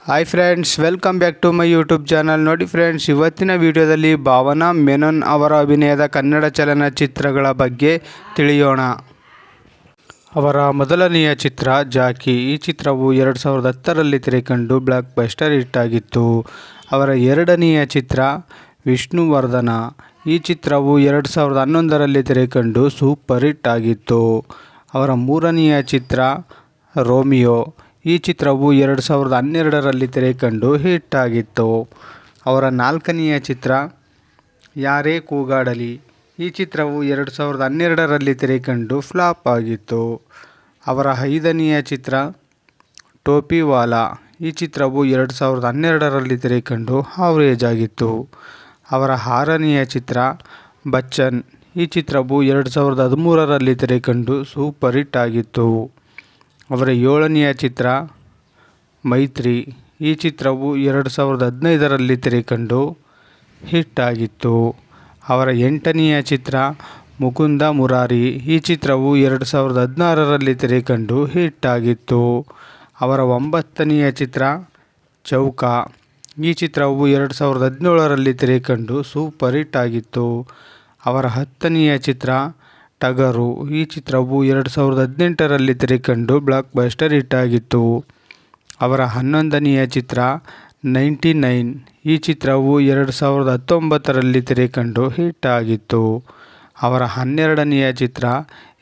Hi friends, welcome back to my YouTube channel. ನೋಡಿ friends, ಇವತ್ತಿನ ವಿಡಿಯೋದಲ್ಲಿ ಭಾವನಾ ಮೆನನ್ ಅವರ ಅಭಿನಯದ ಕನ್ನಡ ಚಲನಚಿತ್ರಗಳ ಬಗ್ಗೆ ತಿಳಿಯೋಣ. ಅವರ ಮೊದಲನೆಯ ಚಿತ್ರ ಜಾಕಿ. ಈ ಚಿತ್ರವು 2010ರಲ್ಲಿ ತೆರೆಕಂಡು ಬ್ಲಾಕ್ ಬಸ್ಟರ್ ಹಿಟ್ ಆಗಿತ್ತು. ಅವರ ಎರಡನೆಯ ಚಿತ್ರ ವಿಷ್ಣುವರ್ಧನ. ಈ ಚಿತ್ರವು 2011ರಲ್ಲಿ ತೆರೆಕಂಡು ಸೂಪರ್ ಹಿಟ್ ಆಗಿತ್ತು. ಅವರ ಮೂರನೆಯ ಚಿತ್ರ ರೋಮಿಯೋ. ಈ ಚಿತ್ರವು 2012ರಲ್ಲಿ ತೆರೆಕಂಡು ಹಿಟ್ ಆಗಿತ್ತು. ಅವರ ನಾಲ್ಕನೆಯ ಚಿತ್ರ ಯಾರೇ ಕೂಗಾಡಲಿ. ಈ ಚಿತ್ರವು 2012ರಲ್ಲಿ ತೆರೆಕಂಡು ಫ್ಲಾಪ್ ಆಗಿತ್ತು. ಅವರ ಐದನೆಯ ಚಿತ್ರ ಟೋಪಿವಾಲಾ. ಈ ಚಿತ್ರವು 2012ರಲ್ಲಿ ತೆರೆಕಂಡು ಆವರೇಜ್ ಆಗಿತ್ತು. ಅವರ ಆರನೆಯ ಚಿತ್ರ ಬಚ್ಚನ್. ಈ ಚಿತ್ರವು 2013ರಲ್ಲಿ ತೆರೆಕಂಡು ಸೂಪರ್ ಹಿಟ್ ಆಗಿತ್ತು. ಅವರ ಏಳನೆಯ ಚಿತ್ರ ಮೈತ್ರಿ. ಈ ಚಿತ್ರವು 2015ರಲ್ಲಿ ತೆರೆಕಂಡು ಹಿಟ್ ಆಗಿತ್ತು. ಅವರ ಎಂಟನೆಯ ಚಿತ್ರ ಮುಕುಂದ ಮುರಾರಿ. ಈ ಚಿತ್ರವು 2016ರಲ್ಲಿ ತೆರೆಕಂಡು ಹಿಟ್ ಆಗಿತ್ತು. ಅವರ ಒಂಬತ್ತನೆಯ ಚಿತ್ರ ಚೌಕ. ಈ ಚಿತ್ರವು 2017ರಲ್ಲಿ ತೆರೆಕಂಡು ಸೂಪರ್ ಹಿಟ್ ಆಗಿತ್ತು. ಅವರ ಹತ್ತನೆಯ ಚಿತ್ರ ಟಗರು. ಈ ಚಿತ್ರವು 2018ರಲ್ಲಿ ತೆರೆಕಂಡು ಬ್ಲಾಕ್ ಬಸ್ಟರ್ ಹಿಟ್ ಆಗಿತ್ತು. ಅವರ 11ನೆಯ ಚಿತ್ರ 99. ಈ ಚಿತ್ರವು 2019ರಲ್ಲಿ ತೆರೆಕಂಡು ಹಿಟ್ ಆಗಿತ್ತು. ಅವರ 12ನೆಯ ಚಿತ್ರ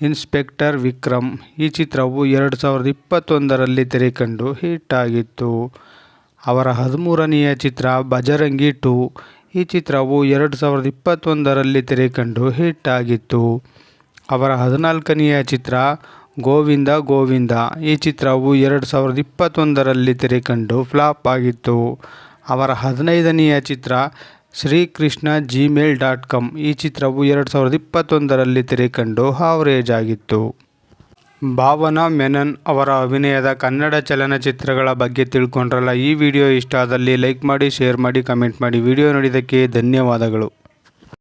ಇನ್ಸ್ಪೆಕ್ಟರ್ ವಿಕ್ರಮ್. ಈ ಚಿತ್ರವು 2021ರಲ್ಲಿ ತೆರೆಕಂಡು ಹಿಟ್ ಆಗಿತ್ತು. ಅವರ 13ನೆಯ ಚಿತ್ರ ಬಜರಂಗಿ 2. ಈ ಚಿತ್ರವು 2021ರಲ್ಲಿ ತೆರೆಕಂಡು ಹಿಟ್ ಆಗಿತ್ತು. ಅವರ 14ನೆಯ ಚಿತ್ರ ಗೋವಿಂದ ಗೋವಿಂದ. ಈ ಚಿತ್ರವು 2021ರಲ್ಲಿ ತೆರೆಕಂಡು ಫ್ಲಾಪ್ ಆಗಿತ್ತು. ಅವರ 15ನೆಯ ಚಿತ್ರ ಶ್ರೀಕೃಷ್ಣ gmail.com. ಈ ಚಿತ್ರವು 2021ರಲ್ಲಿ ತೆರೆಕಂಡು ಆವರೇಜ್ ಆಗಿತ್ತು. ಭಾವನಾ ಮೆನನ್ ಅವರ ಅಭಿನಯದ ಕನ್ನಡ ಚಲನಚಿತ್ರಗಳ ಬಗ್ಗೆ ತಿಳ್ಕೊಂಡ್ರಲ್ಲ. ಈ ವಿಡಿಯೋ ಇಷ್ಟ ಆದಲ್ಲಿ ಲೈಕ್ ಮಾಡಿ, ಶೇರ್ ಮಾಡಿ, ಕಮೆಂಟ್ ಮಾಡಿ. ವಿಡಿಯೋ ನೋಡಿದ್ದಕ್ಕೆ ಧನ್ಯವಾದಗಳು.